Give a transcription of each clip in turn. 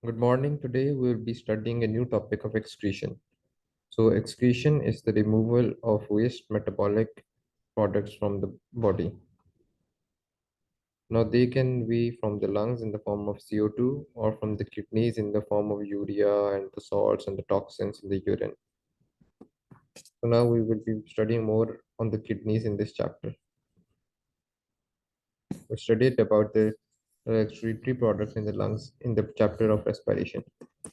Good morning. Today we will be studying a new topic of excretion. So, excretion is the removal of waste metabolic products from the body. Now, they can be from the lungs in the form of CO2 or from the kidneys in the form of urea and the salts and the toxins in the urine. So, now we will be studying more on the kidneys in this chapter. We studied about the excretory products in the lungs in the chapter of respiration.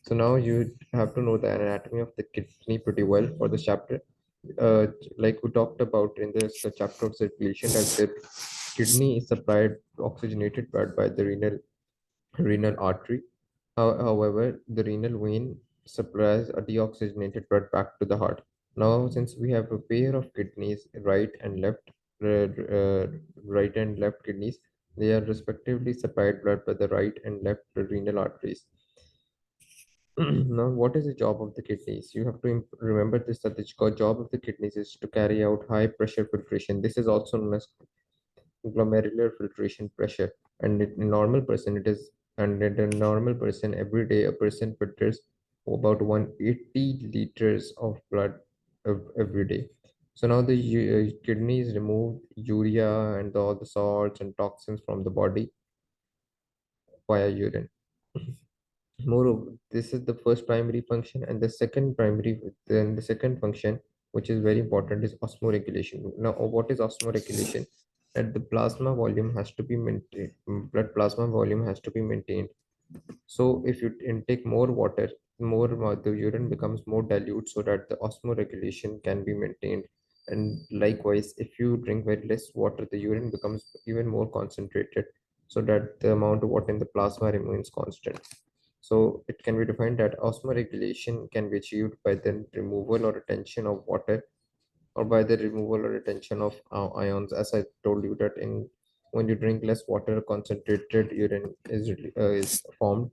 So now you have to know the anatomy of the kidney pretty well for this chapter. Uh, like we talked about in this chapter of circulation, that the kidney is supplied oxygenated blood by the renal artery. However, the renal vein supplies a deoxygenated blood back to the heart. Now, since we have a pair of kidneys, right and left kidneys, they are respectively supplied blood by the right and left renal arteries. Now, what is the job of the kidneys? You have to remember this, that the job of the kidneys is to carry out high pressure filtration. This is also known as glomerular filtration pressure. And in normal person, it is, and in a normal person, every day a person filters about 180 liters of blood every day. So now the kidneys remove urea and all the salts and toxins from the body via urine. Moreover, this is the first primary function, and then the second function, which is very important, is osmoregulation. Now, what is osmoregulation? That the plasma volume has to be maintained, blood plasma volume has to be maintained. So, if you intake more water, the urine becomes more dilute, so that the osmoregulation can be maintained. And likewise, if you drink very less water, the urine becomes even more concentrated, so that the amount of water in the plasma remains constant. So it can be defined that osmoregulation can be achieved by the removal or retention of water, or by the removal or retention of ions. As I told you that in when you drink less water, concentrated urine is formed,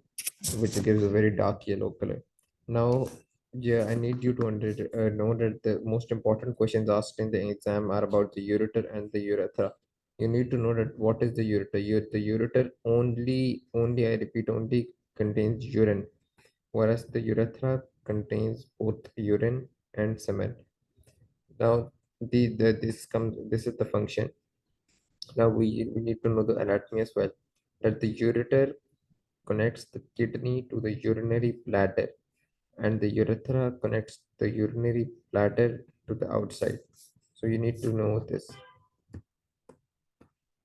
which gives a very dark yellow color. Now, yeah, I need you to know that the most important questions asked in the exam are about the ureter and the urethra. You need to know that what is the ureter. The ureter only, I repeat, only contains urine, whereas the urethra contains both urine and semen. Now, this is the function. Now we need to know the anatomy as well. That the ureter connects the kidney to the urinary bladder, and the urethra connects the urinary bladder to the outside. So you need to know this.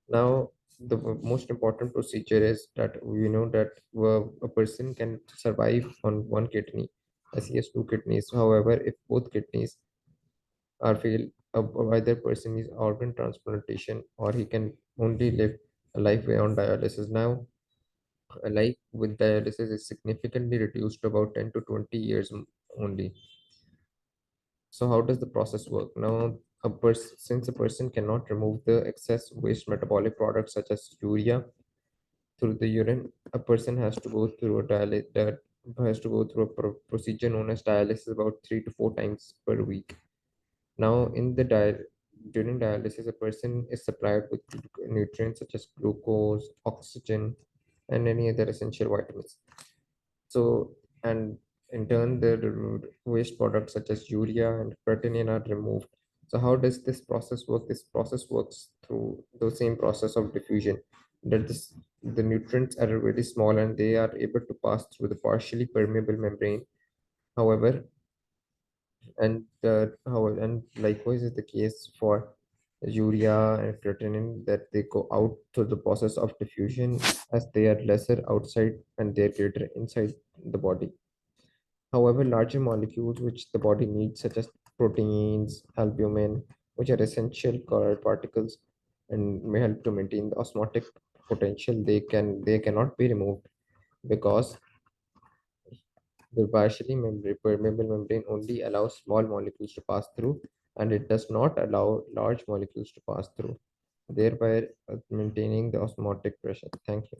Now, the most important procedure is that we know that a person can survive on one kidney as he has two kidneys. However, if both kidneys are failed, either person needs organ transplantation, or he can only live a life beyond dialysis. Now, a life with dialysis is significantly reduced to about 10 to 20 years only. So how does the process work? Now, since a person cannot remove the excess waste metabolic products such as urea through the urine, a person has to go through a procedure known as dialysis about 3 to 4 times per week. Now, during dialysis, a person is supplied with nutrients such as glucose, oxygen, and any other essential vitamins. So, and in turn, the waste products such as urea and creatinine are removed. So, how does this process work? This process works through the same process of diffusion. The nutrients are really small and they are able to pass through the partially permeable membrane. However, and likewise is the case for urea and creatinine, that they go out through the process of diffusion, as they are lesser outside and they're greater inside the body. However, larger molecules which the body needs, such as proteins, albumin, which are essential colloid particles and may help to maintain the osmotic potential, they cannot be removed, because the permeable membrane only allows small molecules to pass through, and it does not allow large molecules to pass through, thereby maintaining the osmotic pressure. Thank you.